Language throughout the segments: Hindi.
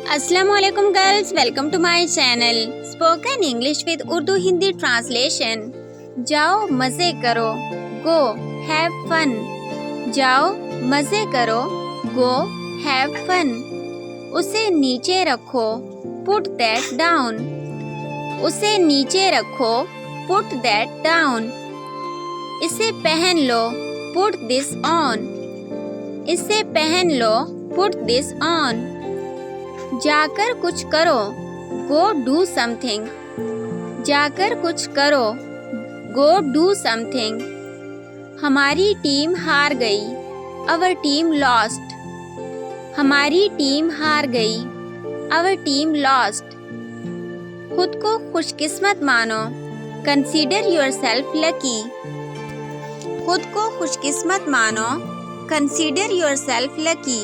अस्सलामुअलैकुम girls, welcome to my channel spoken English with Urdu Hindi translation. जाओ मज़े करो, गो हैव फन। जाओ मज़े करो, गो हैव फन। उसे नीचे रखो, पुट दैट डाउन। उसे नीचे रखो, पुट दैट डाउन। इसे पहन लो, पुट दिस ऑन। इसे पहन लो, पुट दिस ऑन। जाकर कुछ करो, गो डू समथिंग। जाकर कुछ करो, गो डू समथिंग। हमारी टीम हार गई, अवर टीम लॉस्ट। हमारी टीम हार गई, अवर टीम लॉस्ट। खुद को खुशकिस्मत मानो, कंसीडर योरसेल्फ लकी। खुद को खुशकिस्मत मानो, कंसीडर योरसेल्फ लकी।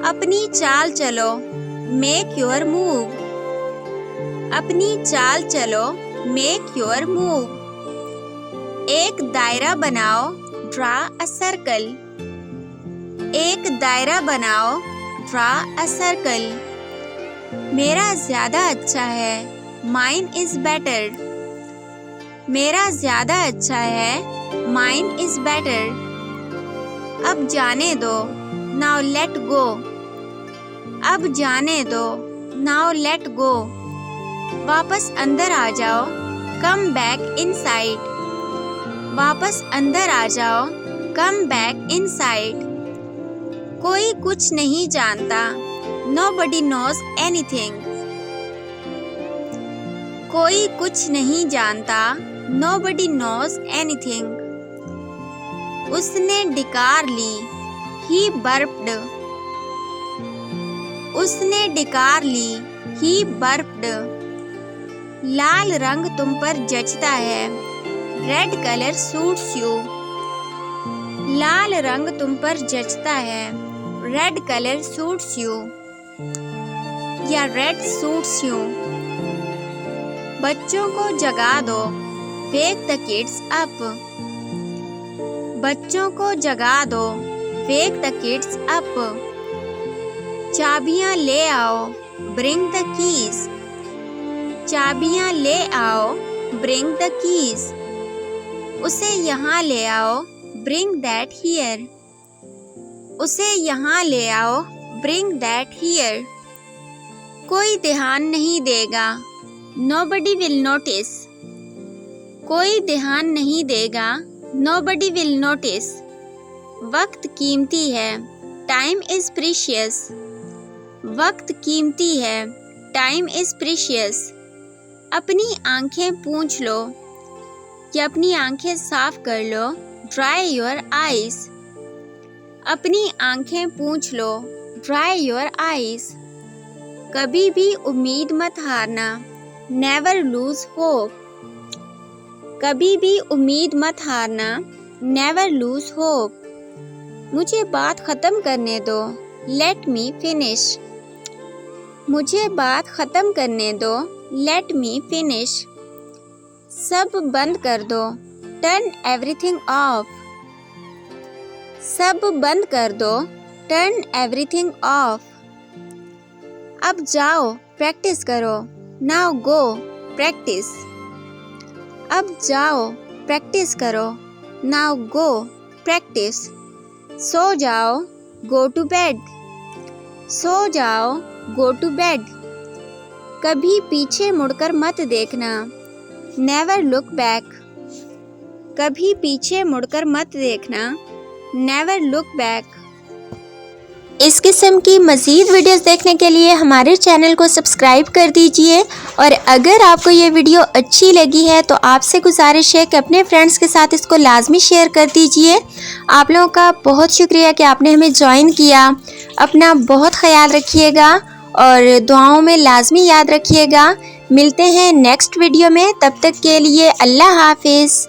अपनी चाल चलो, मेक योर मूव। अपनी चाल चलो, मेक योर मूव। एक दायरा बनाओ, ड्रा अ सर्कल। एक दायरा बनाओ, ड्रा अ सर्कल। मेरा ज्यादा अच्छा है, माइन इज बेटर। मेरा ज्यादा अच्छा है, माइन इज बेटर। अब जाने दो, नाउ लेट गो। अब जाने दो, नाउ लेट गो। वापस अंदर आ जाओ, कम बैक इनसाइड। वापस अंदर आ जाओ, कम बैक इनसाइड। कोई कुछ नहीं जानता, नोबडी नोज एनीथिंग। कोई कुछ नहीं जानता, नोबडी नोज एनीथिंग। उसने डिकार ली, ही बर्प्ड। उसने डिकार ली, ही बर्प्ड। लाल रंग तुम पर जचता है, रेड कलर सूट्स यू। लाल रंग तुम पर जचता है, रेड कलर सूट्स यू या रेड सूट्स यू। बच्चों को जगा दो, वेक द किड्स अप। बच्चों को जगा दो, वेक द किड्स अप। चाबियां ले आओ, ब्रिंग द कीज। चाबियां ले आओ, ब्रिंग द कीज। उसे यहाँ ले आओ, ब्रिंग दैट हियर। उसे यहाँ ले आओ, ब्रिंग दैट हियर। कोई ध्यान नहीं देगा, नोबडी विल नोटिस। कोई ध्यान नहीं देगा, नोबडी विल नोटिस। वक्त कीमती है, टाइम इज प्रीशियस। वक्त कीमती है, टाइम इज प्रीशियस। अपनी आंखें पूंछ लो या अपनी आंखें साफ कर लो, ड्राई योर आईज। अपनी आंखें पूंछ लो, ड्राई योर आईज। कभी भी उम्मीद मत हारना, नेवर लूज होप। कभी भी उम्मीद मत हारना, नेवर लूज होप। मुझे बात खत्म करने दो, लेट मी फिनिश। मुझे बात खत्म करने दो, लेट मी फिनिश। सब बंद कर दो, टर्न एवरीथिंग ऑफ। सब बंद कर दो, टर्न एवरीथिंग ऑफ। अब जाओ, प्रैक्टिस करो, नाउ गो प्रैक्टिस। अब जाओ, प्रैक्टिस करो, नाउ गो प्रैक्टिस। सो जाओ, गो टू बेड। सो जाओ, गो टू बेड। कभी पीछे मुड़कर मत देखना, नेवर लुक बैक। कभी पीछे मुड़कर मत देखना, नेवर लुक बैक। इस किस्म की मज़ीद वीडियोस देखने के लिए हमारे चैनल को सब्सक्राइब कर दीजिए। और अगर आपको ये वीडियो अच्छी लगी है तो आपसे गुजारिश है कि अपने फ्रेंड्स के साथ इसको लाजमी शेयर कर दीजिए। आप लोगों का बहुत शुक्रिया कि आपने हमें ज्वाइन किया। अपना बहुत ख्याल रखिएगा और दुआओं में लाजमी याद रखिएगा। मिलते हैं नेक्स्ट वीडियो में, तब तक के लिए अल्लाह हाफिज़।